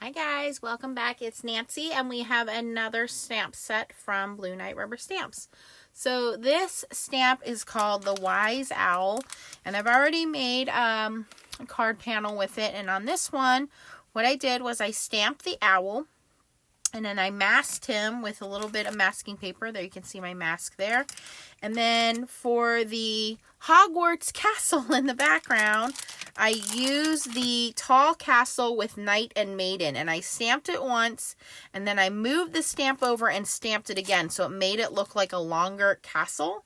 Hi guys, welcome back. It's Nancy and we have another stamp set from Blue Night Rubber Stamps. So this stamp is called the Wise Owl, and I've already made a card panel with it. And on this one, what I did was I stamped the owl and then I masked him with a little bit of masking paper. There you can see my mask there. And then for the Hogwarts castle in the background, I used the tall castle with knight and maiden. And I stamped it once, and then I moved the stamp over and stamped it again. So it made it look like a longer castle.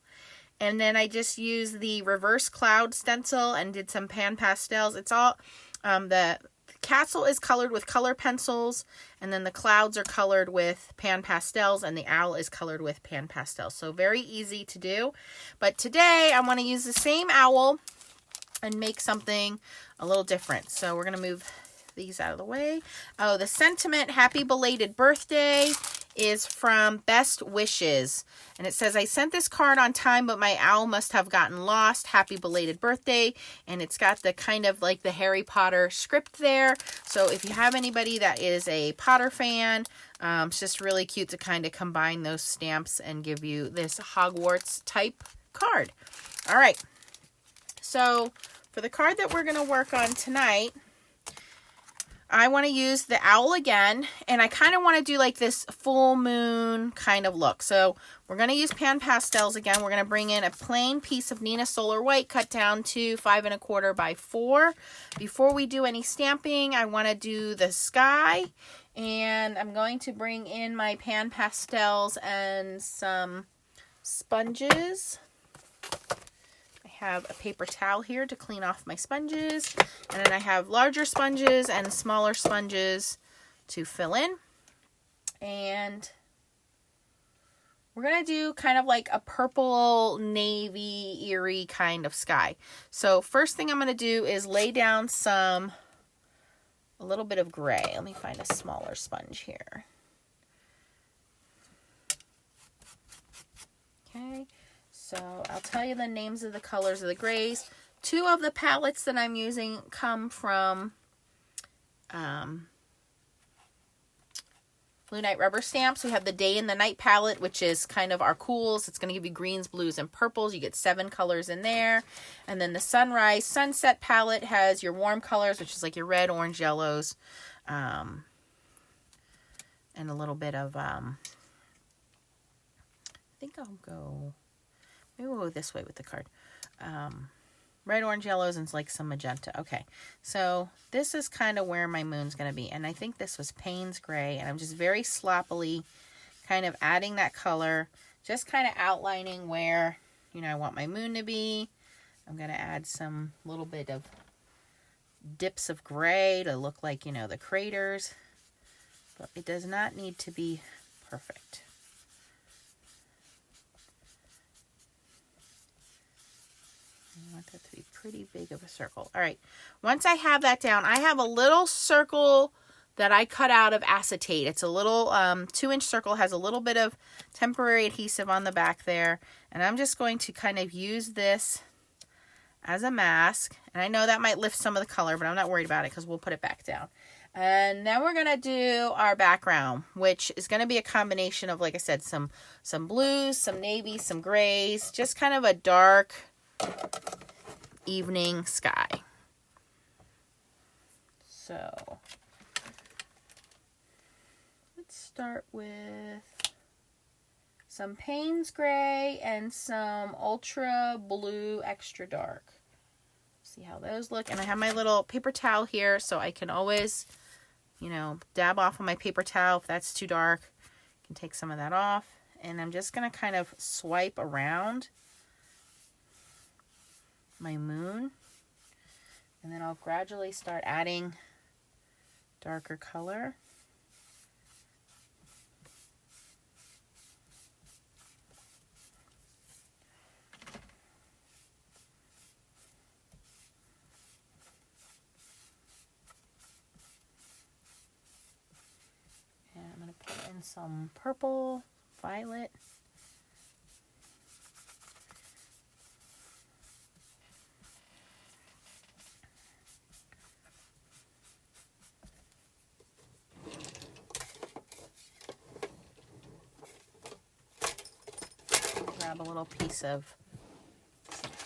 And then I just used the reverse cloud stencil and did some pan pastels. It's all, the castle is colored with color pencils, and then the clouds are colored with pan pastels, and the owl is colored with pan pastels. So very easy to do. But today I want to use the same owl and make something a little different. So we're going to move these out of the way. Oh, the sentiment, happy belated birthday, is from Best Wishes. And it says, I sent this card on time, but my owl must have gotten lost. Happy belated birthday. And it's got the kind of like the Harry Potter script there. So if you have anybody that is a Potter fan, it's just really cute to kind of combine those stamps and give you this Hogwarts type card. All right. So for the card that we're going to work on tonight, I want to use the owl again, and I kind of want to do like this full moon kind of look. So we're going to use pan pastels again. We're going to bring in a plain piece of Nina Solar White cut down to 5 1/4 by 4. Before we do any stamping, I want to do the sky, and I'm going to bring in my pan pastels and some sponges. Have a paper towel here to clean off my sponges, and then I have larger sponges and smaller sponges to fill in. And we're gonna do kind of like a purple navy eerie kind of sky. So first thing I'm gonna do is lay down a little bit of gray. Let me find a smaller sponge here. Okay. So I'll tell you the names of the colors of the grays. 2 of the palettes that I'm using come from Blue Night Rubber Stamps. We have the Day and the Night palette, which is kind of our cools. It's going to give you greens, blues, and purples. You get 7 colors in there. And then the Sunrise Sunset palette has your warm colors, which is like your red, orange, yellows, and a little bit of, I think I'll go... Maybe we'll go this way with the card. Red, orange, yellows, and like some magenta. Okay, so this is kind of where my moon's going to be. And I think this was Payne's Gray. And I'm just very sloppily kind of adding that color. Just kind of outlining where, I want my moon to be. I'm going to add some little bit of dips of gray to look like, the craters. But it does not need to be perfect. I want that to be pretty big of a circle. All right. Once I have that down, I have a little circle that I cut out of acetate. It's a little 2-inch circle, has a little bit of temporary adhesive on the back there. And I'm just going to kind of use this as a mask. And I know that might lift some of the color, but I'm not worried about it because we'll put it back down. And then we're going to do our background, which is going to be a combination of, like I said, some blues, some navy, some grays, just kind of a dark evening sky. So let's start with some Payne's Gray and some Ultra Blue Extra Dark. See how those look. And I have my little paper towel here, so I can always, dab off on my paper towel if that's too dark. I can take some of that off. And I'm just going to kind of swipe around my moon, and then I'll gradually start adding darker color. And I'm going to put in some purple, violet. grab a little piece of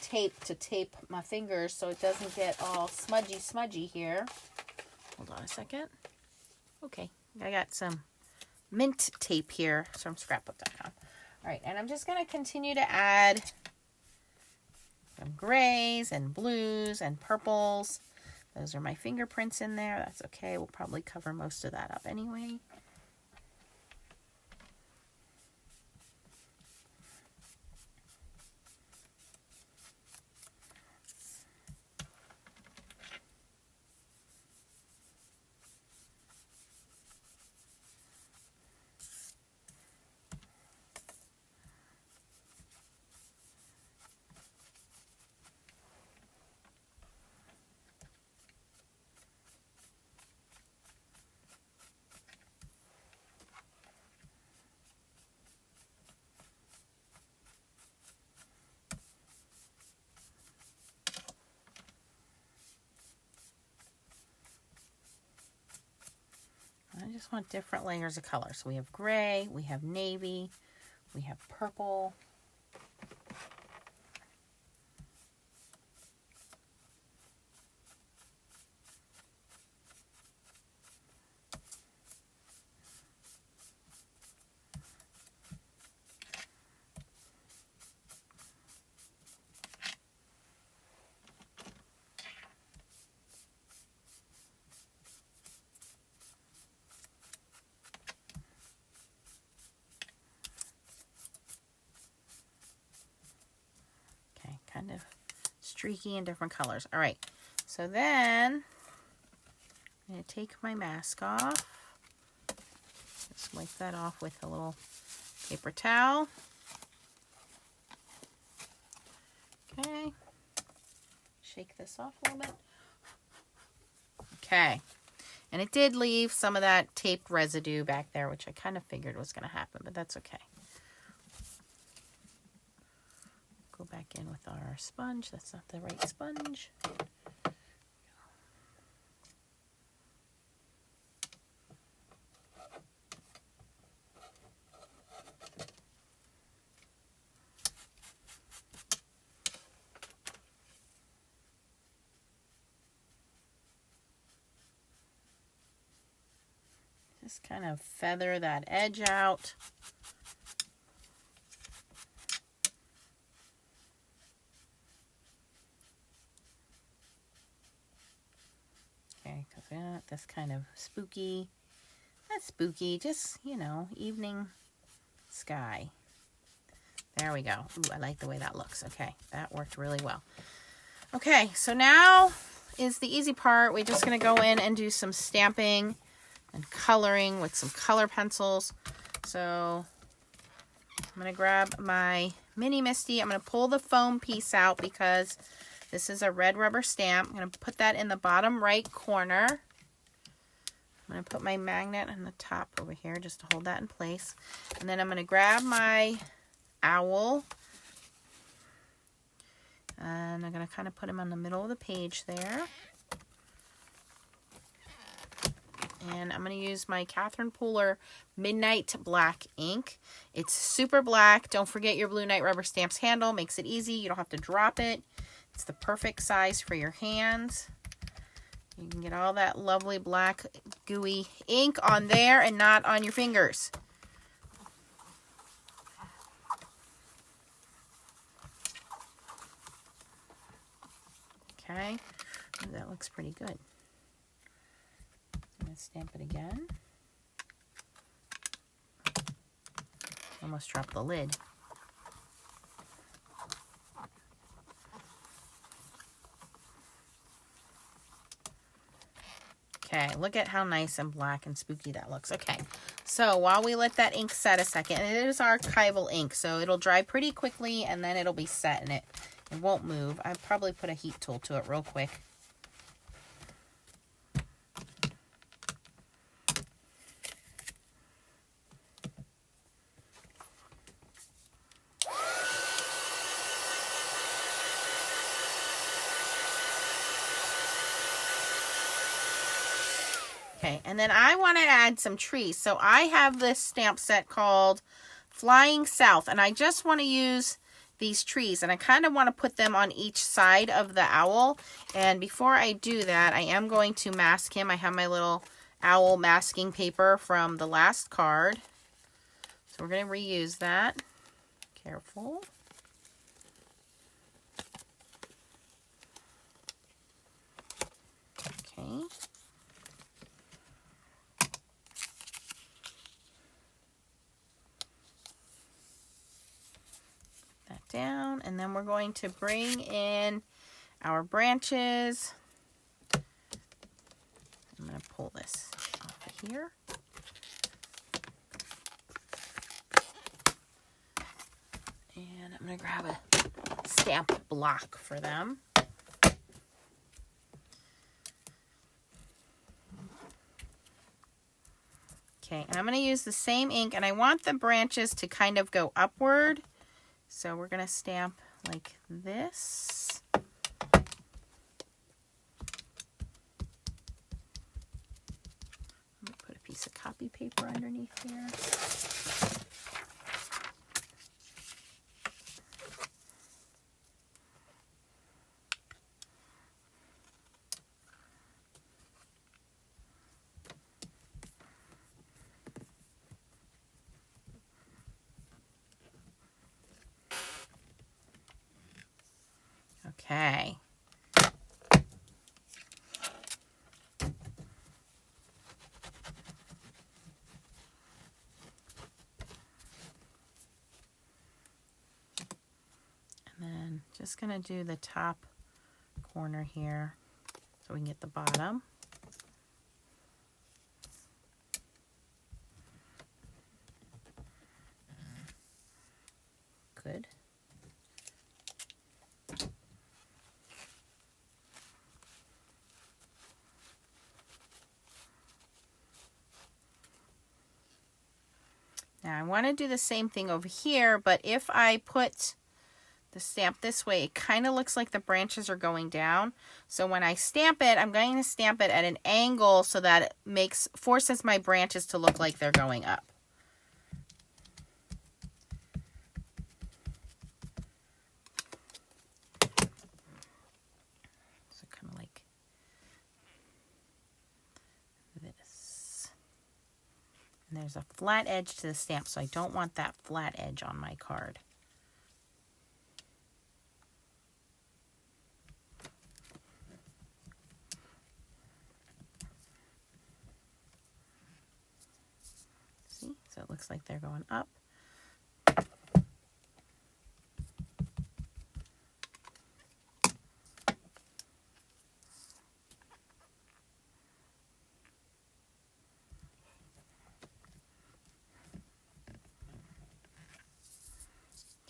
tape to tape my fingers so it doesn't get all smudgy here. Hold on a second. Okay, I got some mint tape here from scrapbook.com. All right, and I'm just going to continue to add some grays and blues and purples. Those are my fingerprints in there. That's okay. We'll probably cover most of that up anyway. I just want different layers of color. So we have gray, we have navy, we have purple. Kind of streaky in different colors. All right, so then I'm going to take my mask off. Just wipe that off with a little paper towel. Okay, shake this off a little bit. Okay, and it did leave some of that taped residue back there, which I kind of figured was going to happen, but that's okay. Go back in with our sponge. That's not the right sponge. Just kind of feather that edge out. Because we want this kind of spooky, not spooky, just, you know, evening sky. There we go. Ooh, I like the way that looks. Okay, that worked really well. Okay, so now is the easy part. We're just going to go in and do some stamping and coloring with some color pencils. So I'm going to grab my mini Misty. I'm going to pull the foam piece out because this is a red rubber stamp. I'm going to put that in the bottom right corner. I'm going to put my magnet on the top over here just to hold that in place. And then I'm going to grab my owl. And I'm going to kind of put him on the middle of the page there. And I'm going to use my Catherine Pooler Midnight Black ink. It's super black. Don't forget your Blue Night Rubber Stamps handle. Makes it easy. You don't have to drop it. It's the perfect size for your hands. You can get all that lovely black gooey ink on there and not on your fingers. Okay, that looks pretty good. I'm going to stamp it again. Almost dropped the lid. Okay, look at how nice and black and spooky that looks. Okay, so while we let that ink set a second, and it is archival ink, so it'll dry pretty quickly and then it'll be set and it won't move. I'll probably put a heat tool to it real quick. Okay, and then I want to add some trees. So I have this stamp set called flying south. And I just want to use these trees, and I kind of want to put them on each side of the owl. And before I do that, I am going to mask him. I have my little owl masking paper from the last card. So we're going to reuse that. Careful. Okay. That down, and then we're going to bring in our branches. I'm going to pull this off of here. And I'm going to grab a stamp block for them. Okay, and I'm going to use the same ink, and I want the branches to kind of go upward. So we're going to stamp like this. I'm going to put a piece of copy paper underneath here. Okay. And then just going to do the top corner here so we can get the bottom. Good. Now I want to do the same thing over here, but if I put the stamp this way, it kind of looks like the branches are going down. So when I stamp it, I'm going to stamp it at an angle so that it forces my branches to look like they're going up. So kind of like this. And there's a flat edge to the stamp, so I don't want that flat edge on my card. See? So it looks like they're going up.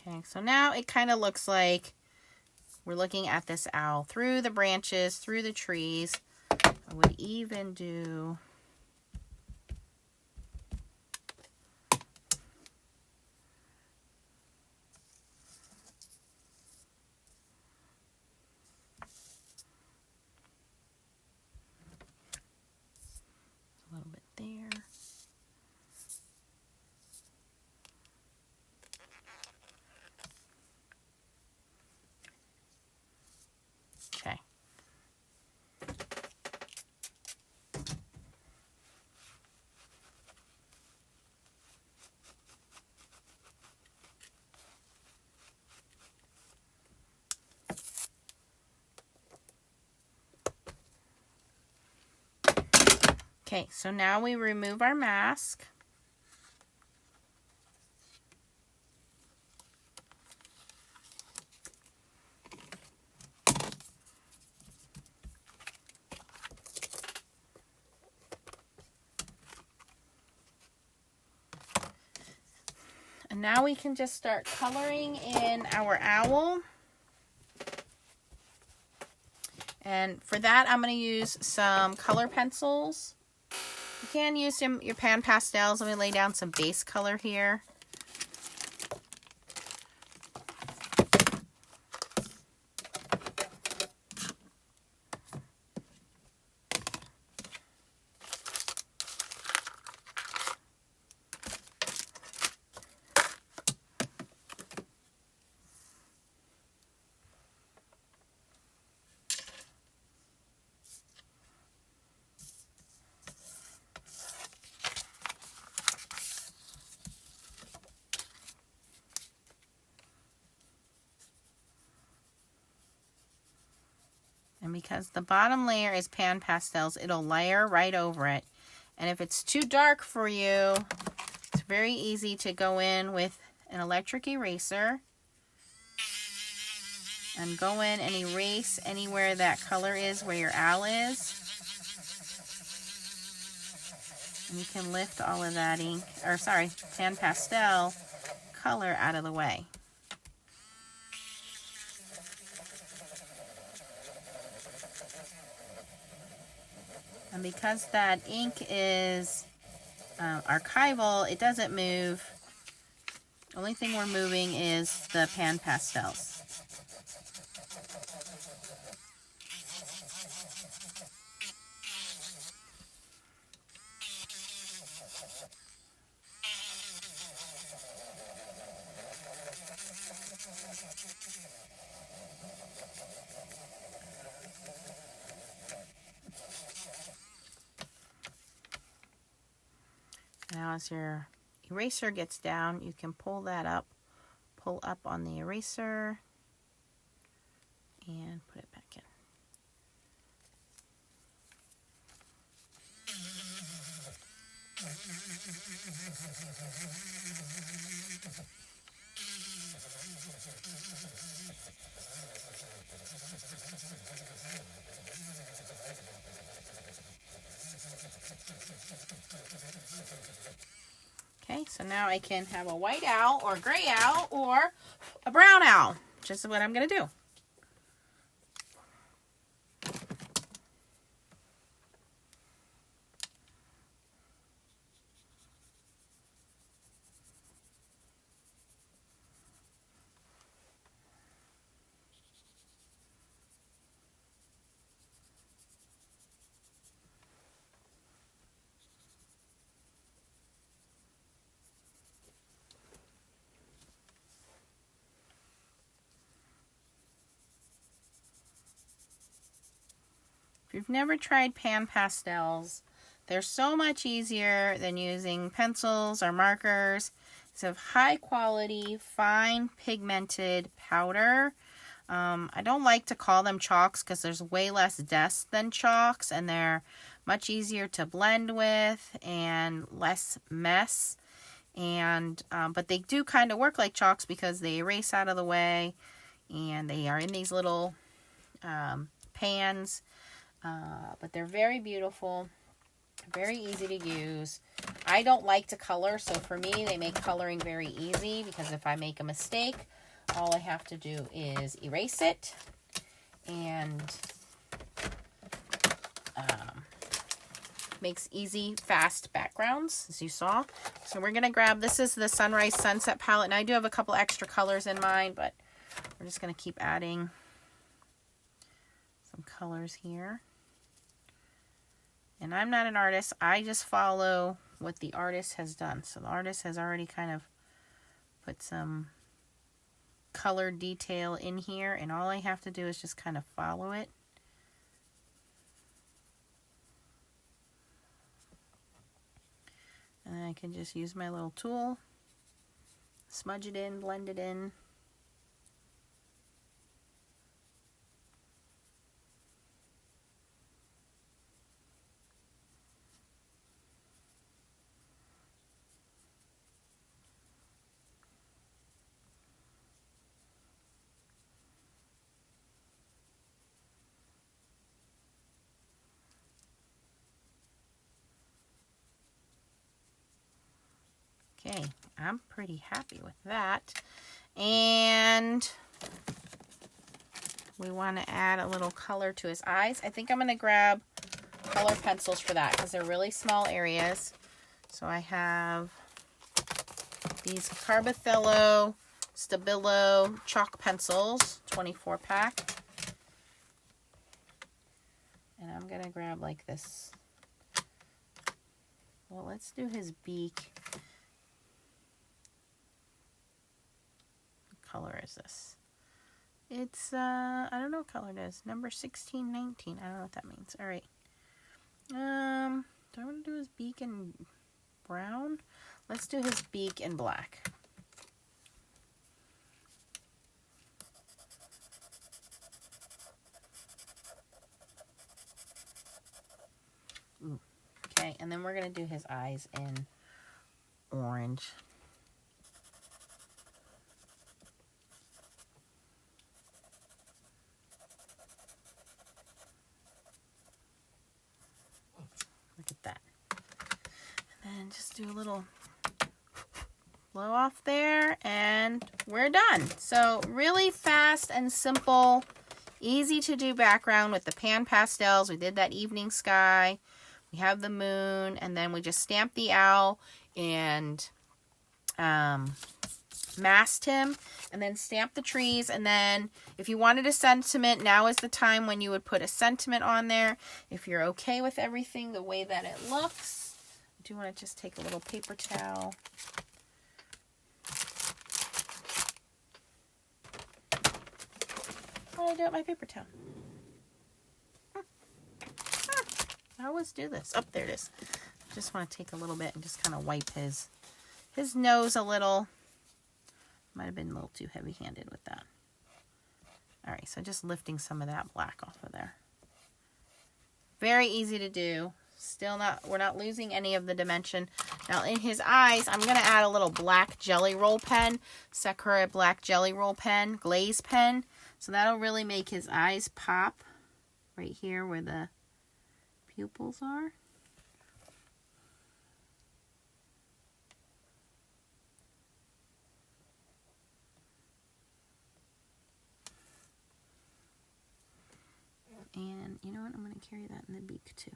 Okay, so now it kind of looks like we're looking at this owl through the branches, through the trees. I would even do a little bit there. Okay. Okay, so now we remove our mask. And now we can just start coloring in our owl. And for that, I'm going to use some color pencils. You can use your pan pastels. Let me lay down some base color here. because the bottom layer is pan pastels, it'll layer right over it. And if it's too dark for you, it's very easy to go in with an electric eraser and go in and erase anywhere that color is where your owl is. And you can lift all of that ink, or sorry, pan pastel color out of the way. And because that ink is archival, it doesn't move. The only thing we're moving is the pan pastels. Now as your eraser gets down, you can pull that up, pull up on the eraser, and put it back in. Okay, so now I can have a white owl or gray owl or a brown owl, which is what I'm going to do. If you've never tried pan pastels, they're so much easier than using pencils or markers. It's a high quality, fine pigmented powder. I don't like to call them chalks because there's way less dust than chalks, and they're much easier to blend with and less mess. And but they do kind of work like chalks because they erase out of the way, and they are in these little pans. But they're very beautiful, very easy to use. I don't like to color, so for me, they make coloring very easy because if I make a mistake, all I have to do is erase it and makes easy, fast backgrounds, as you saw. So we're going to grab, this is the Sunrise Sunset palette, and I do have a couple extra colors in mine, but we're just going to keep adding some colors here. And I'm not an artist, I just follow what the artist has done. So the artist has already kind of put some color detail in here, and all I have to do is just kind of follow it. And then I can just use my little tool, smudge it in, blend it in. Okay, I'm pretty happy with that. And we want to add a little color to his eyes. I think I'm going to grab color pencils for that because they're really small areas. So I have these Carbothello Stabilo chalk pencils, 24 pack. And I'm going to grab like this. Well, let's do his beak. Color is this? It's I don't know what color it is. Number 1619. I don't know what that means. All right. Do I want to do his beak in brown? Let's do his beak in black. Okay, and then we're going to do his eyes in orange. Look at that. And then just do a little blow off there, and we're done. So really fast and simple, easy to do background with the pan pastels. We did that evening sky. We have the moon, and then we just stamped the owl and masked him, and then stamped the trees. And then if you wanted a sentiment, now is the time when you would put a sentiment on there. If you're okay with everything the way that it looks, I do want to just take a little paper towel. What did I do with my paper towel? I always do this. Oh, there it is. I just want to take a little bit and just kind of wipe his nose a little. Might have been a little too heavy-handed with that. All right, so just lifting some of that black off of there. Very easy to do. Still not, we're not losing any of the dimension. Now in his eyes, I'm going to add a little black jelly roll pen, Sakura black jelly roll pen, glaze pen. So that'll really make his eyes pop right here where the pupils are. And you know what? I'm going to carry that in the beak too.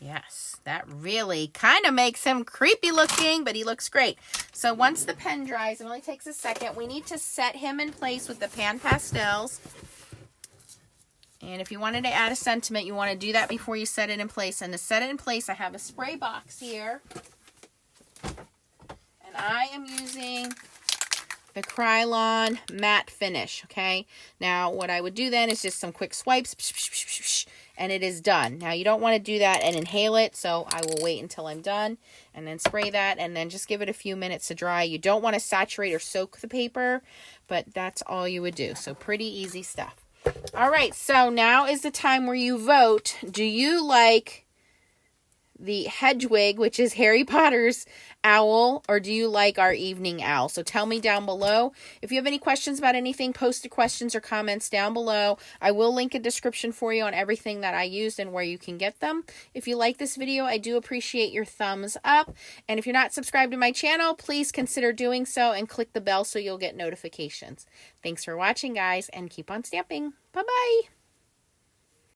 Yes, that really kind of makes him creepy looking, but he looks great. So once the pen dries, it only takes a second, we need to set him in place with the pan pastels. And if you wanted to add a sentiment, you want to do that before you set it in place. And to set it in place, I have a spray box here. And I am using the Krylon matte finish, okay? Now, what I would do then is just some quick swipes, and it is done. Now, you don't want to do that and inhale it, so I will wait until I'm done, and then spray that, and then just give it a few minutes to dry. You don't want to saturate or soak the paper, but that's all you would do. So, pretty easy stuff. All right, so now is the time where you vote. Do you like the Hedwig, which is Harry Potter's owl, or do you like our evening owl? So tell me down below. If you have any questions about anything, post the questions or comments down below. I will link a description for you on everything that I used and where you can get them. If you like this video, I do appreciate your thumbs up. And if you're not subscribed to my channel, please consider doing so and click the bell so you'll get notifications. Thanks for watching, guys, and keep on stamping. Bye-bye.